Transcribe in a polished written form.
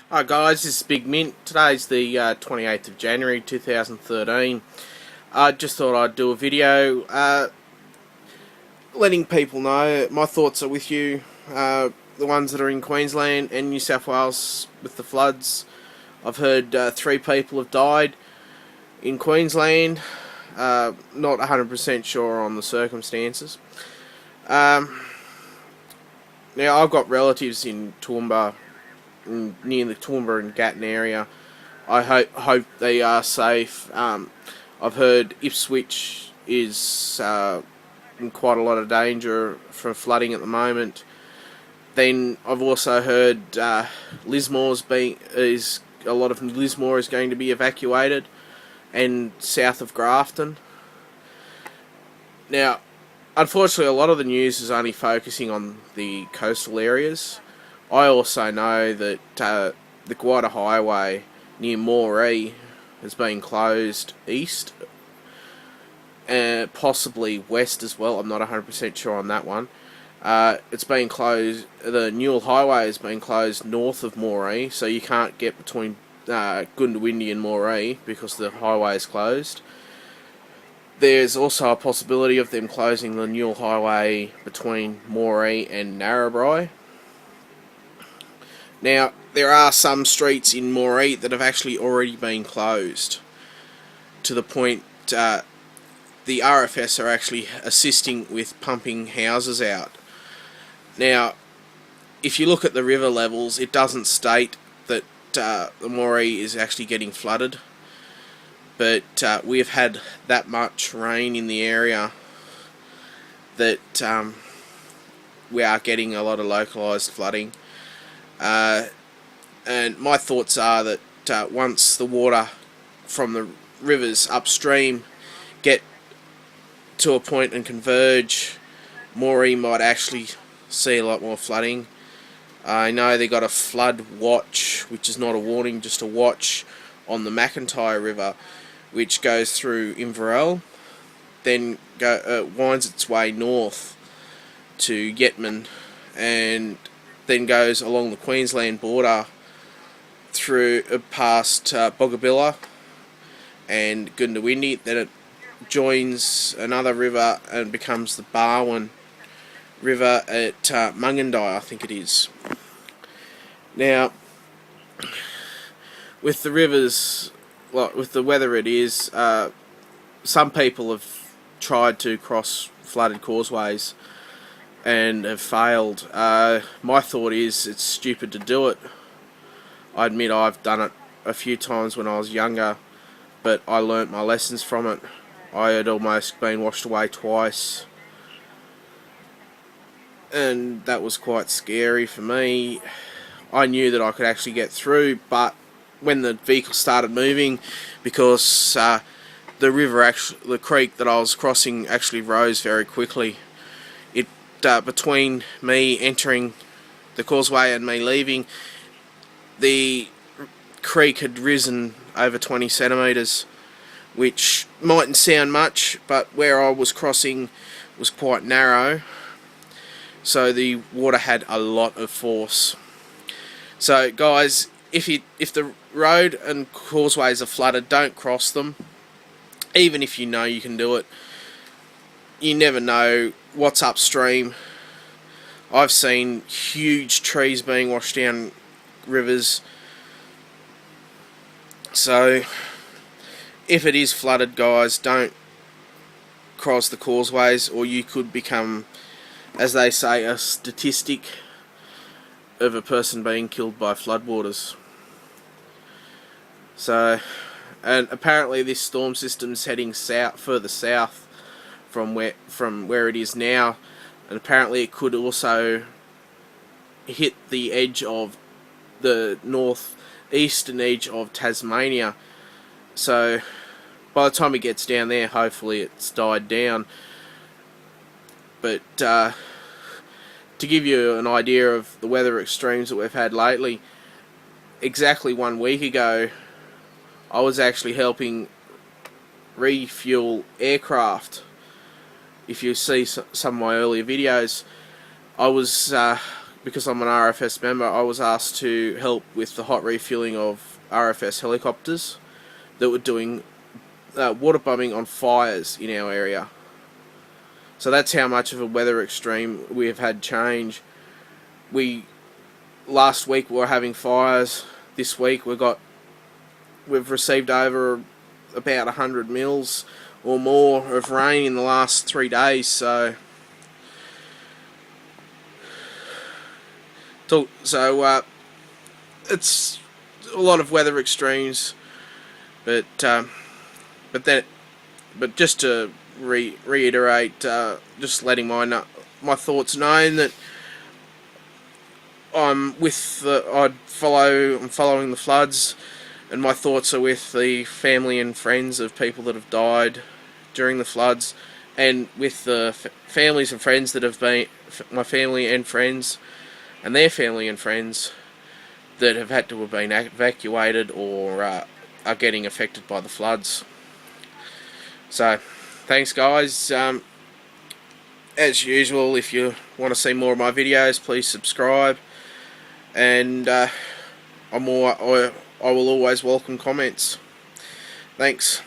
Hi guys, this is Big Mint. Today's the 28th of January 2013. I just thought I'd do a video letting people know my thoughts are with you, the ones that are in Queensland and New South Wales with the floods. I've heard 3 people have died in Queensland, not 100% sure on the circumstances. Now I've got relatives in Toowoomba, near the Toowoomba and Gatton area. I hope they are safe. I've heard Ipswich is in quite a lot of danger from flooding at the moment. Then I've also heard Lismore's a lot of Lismore is going to be evacuated, and south of Grafton. Now, unfortunately, a lot of the news is only focusing on the coastal areas. I also know that the Guada Highway near Moree has been closed east, and possibly west as well. I'm not 100% sure on that one. It's been closed. The Newell Highway has been closed north of Moree, so you can't get between Goondiwindi and Moree because the highway is closed. There's also a possibility of them closing the Newell Highway between Moree and Narrabri. Now, there are some streets in Moree that have actually already been closed, to the point the RFS are actually assisting with pumping houses out. Now, if you look at the river levels, it doesn't state that the Moree is actually getting flooded, but we have had that much rain in the area that we are getting a lot of localised flooding. And my thoughts are that once the water from the rivers upstream get to a point and converge, Moree might actually see a lot more flooding. I know they got a flood watch, which is not a warning, just a watch, on the McIntyre River, which goes through Inverell, then winds its way north to Yetman, and then goes along the Queensland border through past Boggabilla and Goondiwindi. Then it joins another river and becomes the Barwon River at Mungindi, I think it is. Now, with the rivers, well, with the weather it is, some people have tried to cross flooded causeways and have failed. My thought is it's stupid to do it. I admit I've done it a few times when I was younger, but I learnt my lessons from it. I had almost been washed away twice, and that was quite scary for me. I knew that I could actually get through, but when the vehicle started moving, because the river, the creek that I was crossing actually rose very quickly. Between me entering the causeway and me leaving, the creek had risen over 20 centimetres, which mightn't sound much, but where I was crossing was quite narrow, so the water had a lot of force. So guys, if the road and causeways are flooded, don't cross them, even if you know you can do it. You never know what's upstream. I've seen huge trees being washed down rivers. So if it is flooded, guys, don't cross the causeways, or you could become, as they say, a statistic of a person being killed by floodwaters. So, and apparently this storm system's heading south, further south from where it is now, and apparently it could also hit the edge of the northeastern edge of Tasmania. So by the time it gets down there, hopefully it's died down. But to give you an idea of the weather extremes that we've had lately, exactly 1 week ago I was actually helping refuel aircraft. If you see some of my earlier videos, I was because I'm an RFS member, I was asked to help with the hot refueling of RFS helicopters that were doing water bombing on fires in our area. So that's how much of a weather extreme we have had change. Last week we were having fires. This week we've received over about 100 mils or more of rain in the last 3 days. So it's a lot of weather extremes, but just to reiterate, just letting my thoughts known that I'm following the floods, and my thoughts are with the family and friends of people that have died during the floods, and with the families and friends that have been, my family and friends and their family and friends that have had to have been evacuated or are getting affected by the floods. So thanks guys. As usual, if you want to see more of my videos, please subscribe, and I will always welcome comments. Thanks.